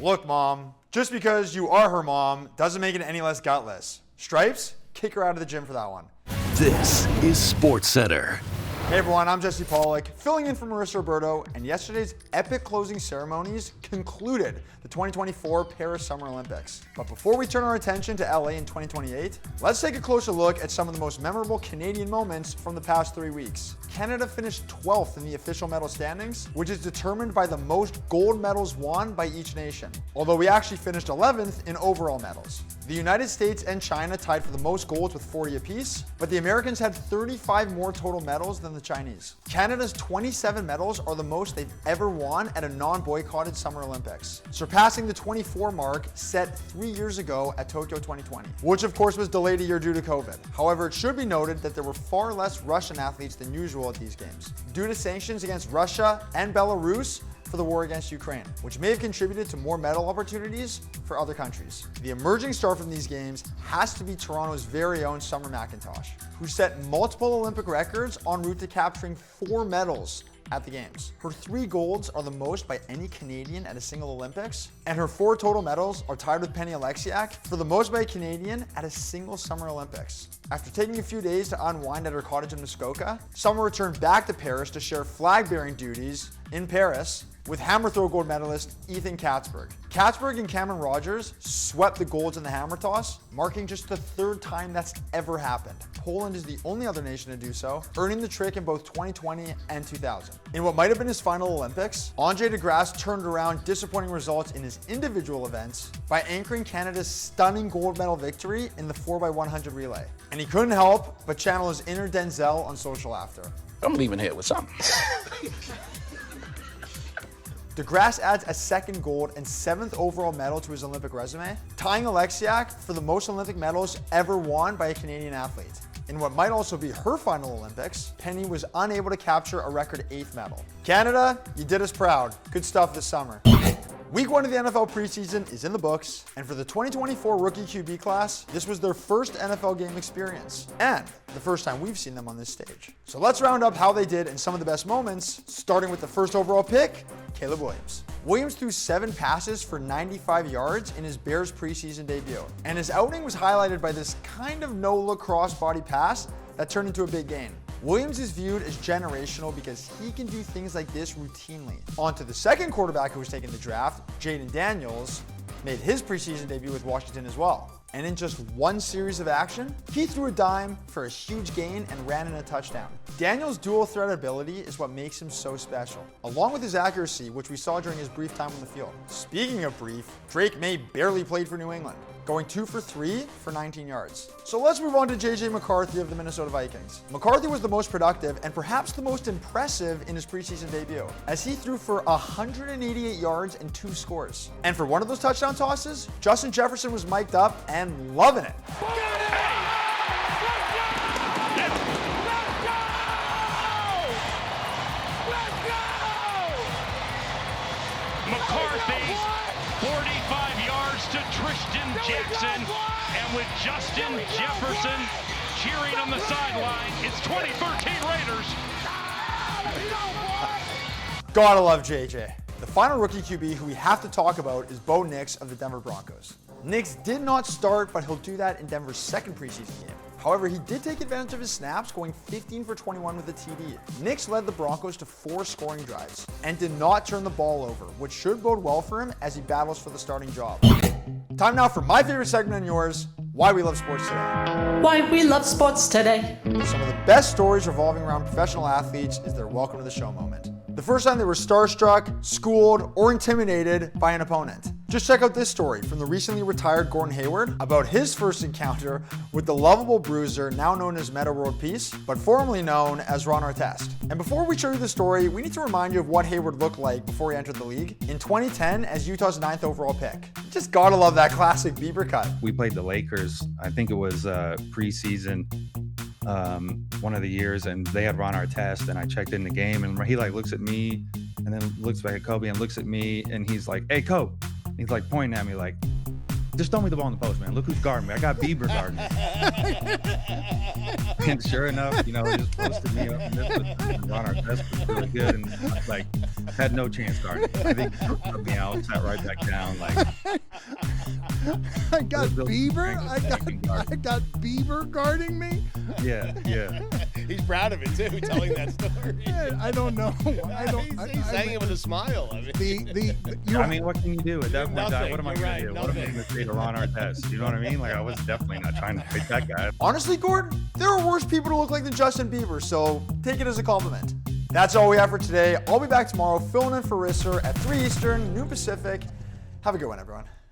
Look, Mom, just because you are her mom doesn't make it any less gutless. Stripes, kick her out of the gym for that one. This is SportsCenter. Hey everyone, I'm Jesse Pollock, filling in for Marissa Roberto, and yesterday's epic closing ceremonies concluded the 2024 Paris Summer Olympics. But before we turn our attention to LA in 2028, let's take a closer look at some of the most memorable Canadian moments from the past 3 weeks. Canada finished 12th in the official medal standings, which is determined by the most gold medals won by each nation, although we actually finished 11th in overall medals. The United States and China tied for the most golds with 40 apiece, but the Americans had 35 more total medals than the Chinese. Canada's 27 medals are the most they've ever won at a non-boycotted Summer Olympics, surpassing the 24 mark set 3 years ago at Tokyo 2020, which of course was delayed a year due to COVID. However, it should be noted that there were far less Russian athletes than usual at these games, due to sanctions against Russia and Belarus for the war against Ukraine, which may have contributed to more medal opportunities for other countries. The emerging star from these games has to be Toronto's very own Summer McIntosh, who set multiple Olympic records en route to capturing 4 medals at the games. Her 3 golds are the most by any Canadian at a single Olympics, and her 4 total medals are tied with Penny Oleksiak for the most by a Canadian at a single Summer Olympics. After taking a few days to unwind at her cottage in Muskoka, Summer returned back to Paris to share flag-bearing duties in Paris with hammer throw gold medalist Ethan Katzberg. Katzberg and Cameron Rogers swept the golds in the hammer toss, marking just the 3rd time that's ever happened. Poland is the only other nation to do so, earning the trick in both 2020 and 2000. In what might have been his final Olympics, Andre de Grasse turned around disappointing results in his individual events by anchoring Canada's stunning gold medal victory in the 4x100 relay. And he couldn't help but channel his inner Denzel on social after. I'm leaving here with something. De Grasse adds a 2nd gold and 7th overall medal to his Olympic resume, tying Oleksiak for the most Olympic medals ever won by a Canadian athlete. In what might also be her final Olympics, Penny was unable to capture a record 8th medal. Canada, you did us proud. Good stuff this summer. Week 1 of the NFL preseason is in the books, and for the 2024 rookie QB class, this was their first NFL game experience, and the first time we've seen them on this stage. So let's round up how they did and some of the best moments, starting with the first overall pick, Caleb Williams. Williams threw 7 passes for 95 yards in his Bears preseason debut, and his outing was highlighted by this kind of no-look cross-body pass that turned into a big gain. Williams is viewed as generational because he can do things like this routinely. On to the second quarterback who was taken in the draft, Jaden Daniels, made his preseason debut with Washington as well. And in just 1 series of action, he threw a dime for a huge gain and ran in a touchdown. Daniels' dual threat ability is what makes him so special, along with his accuracy, which we saw during his brief time on the field. Speaking of brief, Drake May barely played for New England, going 2 for 3 for 19 yards. So let's move on to JJ McCarthy of the Minnesota Vikings. McCarthy was the most productive and perhaps the most impressive in his preseason debut, as he threw for 188 yards and 2 scores. And for one of those touchdown tosses, Justin Jefferson was mic'd up and loving it. McCarthy, 45 yards to Tristan Jackson, and with Justin Jefferson cheering on the sideline, it's 2013 Raiders. Gotta love JJ. The final rookie QB who we have to talk about is Bo Nix of the Denver Broncos. Nix did not start, but he'll do that in Denver's 2nd preseason game. However, he did take advantage of his snaps, going 15 for 21 with a TD. Nix led the Broncos to 4 scoring drives and did not turn the ball over, which should bode well for him as he battles for the starting job. Time now for my favorite segment and yours, Why We Love Sports Today. Why we love sports today. Some of the best stories revolving around professional athletes is their welcome to the show moment. The first time they were starstruck, schooled, or intimidated by an opponent. Just check out this story from the recently retired Gordon Hayward about his first encounter with the lovable bruiser now known as Meta World Peace, but formerly known as Ron Artest. And before we show you the story, we need to remind you of what Hayward looked like before he entered the league in 2010 as Utah's 9th overall pick. You just gotta love that classic Bieber cut. We played the Lakers, I think it was preseason, one of the years, and they had Ron Artest, and I checked in the game, and he like looks at me and then looks back at Kobe and looks at me, and he's like, "Hey, Kobe." He's like pointing at me like, Just throw me the ball in the post, man. Look who's guarding me. I got Bieber guarding me. And sure enough, he just posted me up and Ron Artest was really good, and like had no chance guarding me. I think he put me out, sat right back down. Like I got Bieber. I got Bieber guarding me. Yeah. He's proud of it too, telling that story. Yeah, I don't know. He's saying it with a smile. I mean, what can you do at that point? Nothing. What am I going to do? What am I going to say to Ron Artest? You know what I mean? Like, I was definitely not trying to fight that guy. Honestly, Gordon, there are worse people to look like than Justin Bieber, so take it as a compliment. That's all we have for today. I'll be back tomorrow filling in for Risser at 3 Eastern, noon Pacific. Have a good one, everyone.